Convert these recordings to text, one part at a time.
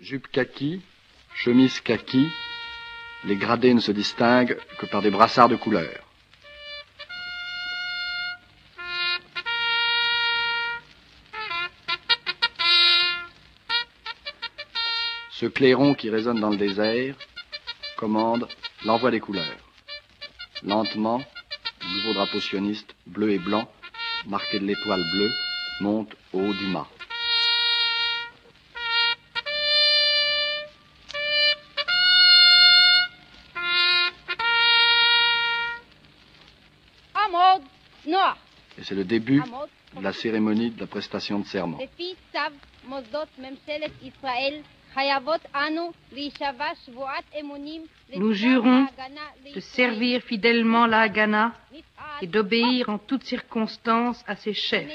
Jupe kaki, chemise kaki, les gradés ne se distinguent que par des brassards de couleur. Ce clairon qui résonne dans le désert commande l'envoi des couleurs. Lentement, le nouveau drapeau sioniste, bleu et blanc, marqué de l'étoile bleue, monte au haut du mât. Et c'est le début de la cérémonie de la prestation de serment. Nous jurons de servir fidèlement la Haganah et d'obéir en toutes circonstances à ses chefs.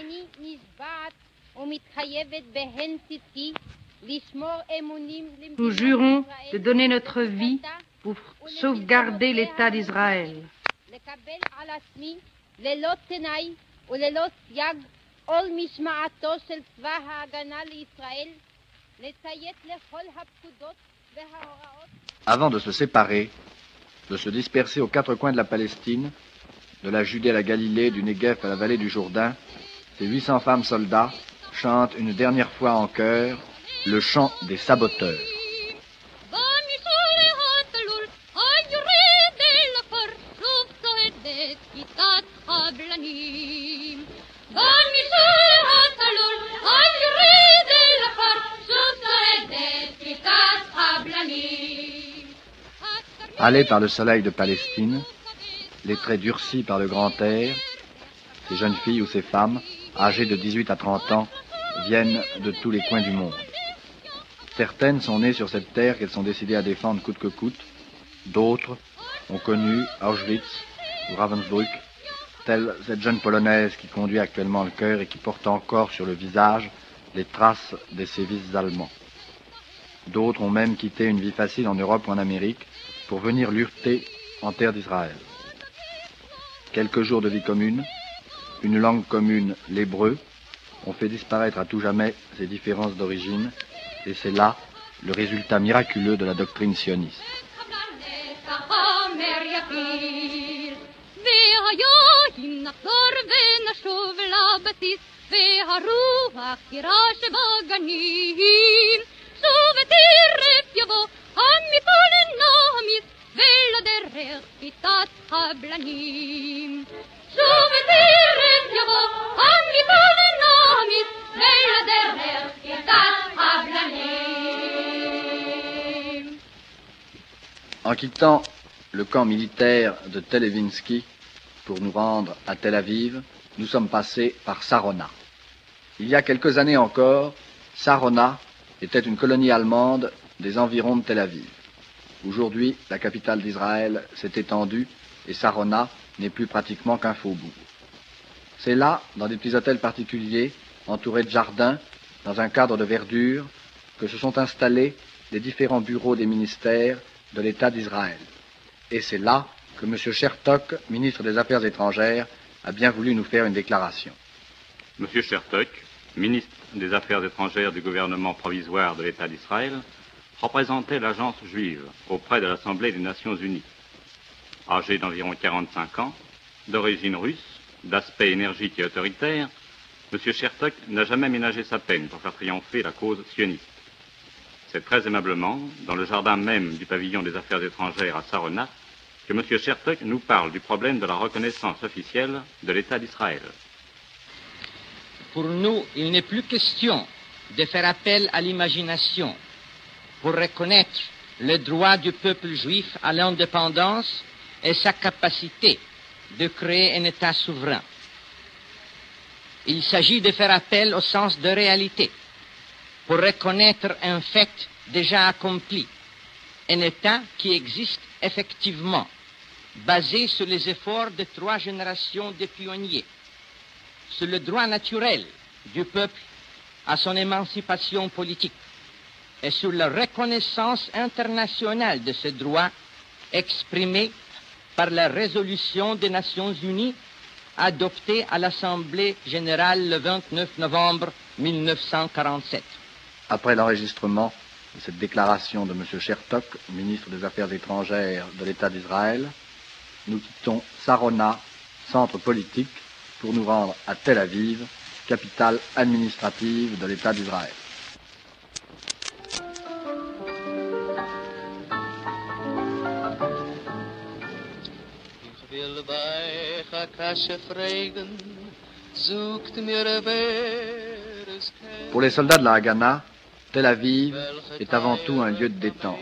Nous jurons de donner notre vie pour sauvegarder l'État d'Israël. Avant de se séparer, de se disperser aux quatre coins de la Palestine, de la Judée à la Galilée, du Negev à la vallée du Jourdain, ces 800 femmes soldats chantent une dernière fois en chœur le chant des saboteurs. Halés par le soleil de Palestine, les traits durcis par le grand air, ces jeunes filles ou ces femmes, âgées de 18 à 30 ans, viennent de tous les coins du monde. Certaines sont nées sur cette terre qu'elles sont décidées à défendre coûte que coûte. D'autres ont connu Auschwitz ou Ravensbrück, telle cette jeune Polonaise qui conduit actuellement le chœur et qui porte encore sur le visage les traces des sévices allemands. D'autres ont même quitté une vie facile en Europe ou en Amérique pour venir lutter en terre d'Israël. Quelques jours de vie commune, une langue commune, l'hébreu, ont fait disparaître à tout jamais ces différences d'origine, et c'est là le résultat miraculeux de la doctrine sioniste. En quittant le camp militaire de Televinsky pour nous rendre à Tel Aviv, nous sommes passés par Sarona. Il y a quelques années encore, Sarona était une colonie allemande des environs de Tel Aviv. Aujourd'hui, la capitale d'Israël s'est étendue et Sarona n'est plus pratiquement qu'un faubourg. C'est là, dans des petits hôtels particuliers, entourés de jardins, dans un cadre de verdure, que se sont installés les différents bureaux des ministères de l'État d'Israël. Et c'est là que M. Chertok, ministre des Affaires étrangères, a bien voulu nous faire une déclaration. M. Chertok, ministre des Affaires étrangères du gouvernement provisoire de l'État d'Israël, représentait l'agence juive auprès de l'Assemblée des Nations Unies. Âgé d'environ 45 ans, d'origine russe, d'aspect énergique et autoritaire, M. Chertok n'a jamais ménagé sa peine pour faire triompher la cause sioniste. C'est très aimablement, dans le jardin même du pavillon des Affaires étrangères à Sarona, que M. Chertok nous parle du problème de la reconnaissance officielle de l'État d'Israël. Pour nous, il n'est plus question de faire appel à l'imagination pour reconnaître le droit du peuple juif à l'indépendance et sa capacité de créer un État souverain. Il s'agit de faire appel au sens de réalité pour reconnaître un fait déjà accompli, un État qui existe effectivement, basé sur les efforts de 3 générations de pionniers, sur le droit naturel du peuple à son émancipation politique et sur la reconnaissance internationale de ce droit exprimé par la résolution des Nations Unies adoptée à l'Assemblée générale le 29 novembre 1947. Après l'enregistrement, de cette déclaration de M. Chertok, ministre des Affaires étrangères de l'État d'Israël, nous quittons Sarona, centre politique, pour nous rendre à Tel Aviv, capitale administrative de l'État d'Israël. Pour les soldats de la Haganah, Tel Aviv est avant tout un lieu de détente.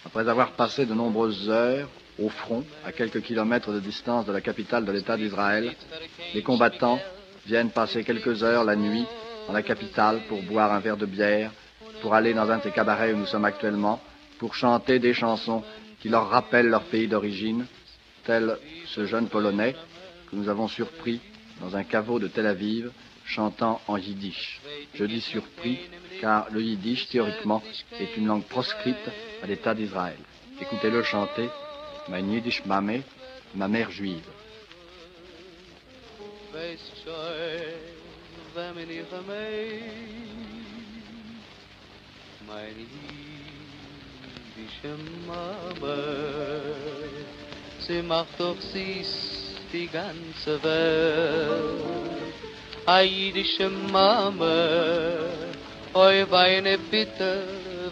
Après avoir passé de nombreuses heures au front, à quelques kilomètres de distance de la capitale de l'État d'Israël, les combattants viennent passer quelques heures la nuit dans la capitale pour boire un verre de bière, pour aller dans un de ces cabarets où nous sommes actuellement, pour chanter des chansons qui leur rappellent leur pays d'origine, tel ce jeune Polonais que nous avons surpris dans un caveau de Tel Aviv, chantant en yiddish. Je dis surpris, car le yiddish, théoriquement, est une langue proscrite à l'État d'Israël. Écoutez-le chanter « Mein Yiddish Mame », ma mère juive. Sie macht doch süß die ganze Welt. A jüdische Mama, oi weine bitte,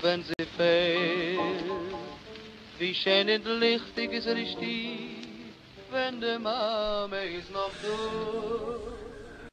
wenn sie fehlt. Wie schön und lichtig ist richtig, wenn die Mama ist noch da.